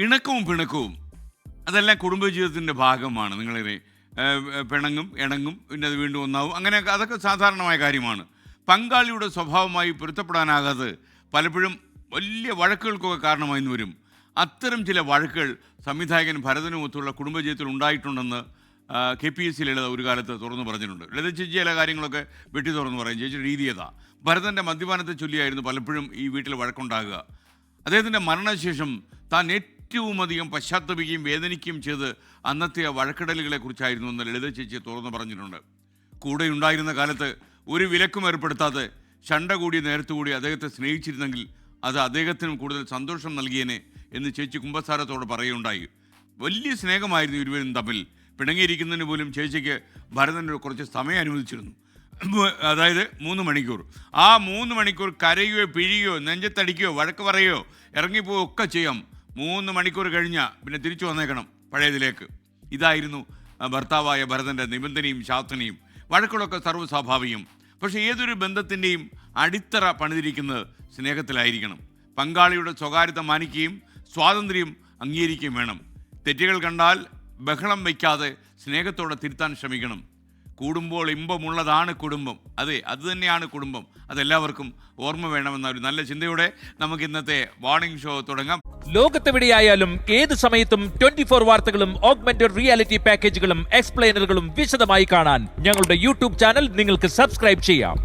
ഇണക്കവും പിണക്കവും അതെല്ലാം കുടുംബജീവിതത്തിൻ്റെ ഭാഗമാണ്. നിങ്ങളിങ്ങനെ പിണങ്ങും ഇണങ്ങും പിന്നെ അത് വീണ്ടും ഒന്നാവും, അങ്ങനെയൊക്കെ അതൊക്കെ സാധാരണമായ കാര്യമാണ്. പങ്കാളിയുടെ സ്വഭാവമായി പൊരുത്തപ്പെടാനാകാതെ പലപ്പോഴും വലിയ വഴക്കുകൾക്കൊക്കെ കാരണമായി വരും. അത്തരം ചില വഴക്കുകൾ സംവിധായകൻ ഭരതനുമൊത്തുള്ള കുടുംബജീവിതത്തിൽ ഉണ്ടായിട്ടുണ്ടെന്ന് KPSC ലളിത ഒരു കാലത്ത് തുറന്നു പറഞ്ഞിട്ടുണ്ട്. ലളിത ചേച്ചി ചില കാര്യങ്ങളൊക്കെ വെട്ടി തുറന്നു പറയും. ചേച്ചിയുടെ രീതി ഏതാ? ഭരതൻ്റെ മദ്യപാനത്തെ ചൊല്ലിയായിരുന്നു പലപ്പോഴും ഈ വീട്ടിൽ വഴക്കുണ്ടാകുക. അദ്ദേഹത്തിൻ്റെ മരണശേഷം താൻ ഏറ്റവും അധികം പശ്ചാത്തപിക്കുകയും വേദനിക്കുകയും ചെയ്ത് അന്നത്തെ ആ വഴക്കിടലുകളെ കുറിച്ചായിരുന്നു എന്ന് ലളിത ചേച്ചി തുറന്നു പറഞ്ഞിട്ടുണ്ട്. കൂടെ ഉണ്ടായിരുന്ന കാലത്ത് ഒരു വിലക്കും ഏർപ്പെടുത്താതെ ശണ്ട കൂടി നേരത്തുകൂടി അദ്ദേഹത്തെ സ്നേഹിച്ചിരുന്നെങ്കിൽ അത് അദ്ദേഹത്തിനും കൂടുതൽ സന്തോഷം നൽകിയേനെ എന്ന് ചേച്ചി കുമ്പസാരത്തോട് പറയുകയുണ്ടായി. വലിയ സ്നേഹമായിരുന്നു ഇരുവരും തമ്മിൽ. പിണങ്ങിയിരിക്കുന്നതിന് പോലും ചേച്ചിക്ക് ഭരതന് കുറച്ച് സമയം അനുവദിച്ചിരുന്നു. അതായത് 3 മണിക്കൂർ. ആ 3 മണിക്കൂർ കരയുകയോ പിഴിയുകയോ നെഞ്ചത്തടിക്കുകയോ വഴക്ക് പറയുകയോ ഇറങ്ങിപ്പോവുകയോ ഒക്കെ ചെയ്യാം. 3 മണിക്കൂർ കഴിഞ്ഞാൽ പിന്നെ തിരിച്ചു വന്നേക്കണം പഴയതിലേക്ക്. ഇതായിരുന്നു ഭർത്താവായ ഭരതൻ്റെ നിബന്ധനയും ശാസനയും. വഴക്കുകളൊക്കെ സർവ്വസ്വാഭാവികം. പക്ഷേ ഏതൊരു ബന്ധത്തിൻ്റെയും അടിത്തറ പണിതിരിക്കുന്നത് സ്നേഹത്തിലായിരിക്കണം. പങ്കാളിയുടെ സ്വകാര്യത മാനിക്കുകയും സ്വാതന്ത്ര്യം അംഗീകരിക്കുകയും വേണം. തെറ്റുകൾ കണ്ടാൽ ബഹളം വയ്ക്കാതെ സ്നേഹത്തോടെ തിരുത്താൻ ശ്രമിക്കണം. കൂടുമ്പോൾ ഇമ്പമുള്ളതാണ് കുടുംബം. അതെ, അതുതന്നെയാണ് കുടുംബം. അതെല്ലാവർക്കും ഓർമ്മ വേണമെന്ന ഒരു നല്ല ചിന്തയോടെ നമുക്ക് ഇന്നത്തെ വാർണിംഗ് ഷോ തുടങ്ങാം. ലോകത്തെവിടെയായാലും ഏത് സമയത്തും 24 വാർത്തകളും ഓഗ്മെന്റഡ് റിയാലിറ്റി പാക്കേജുകളും എക്സ്പ്ലെയിനറുകളും വിശദമായി കാണാൻ ഞങ്ങളുടെ യൂട്യൂബ് ചാനൽ നിങ്ങൾക്ക് സബ്സ്ക്രൈബ് ചെയ്യാം.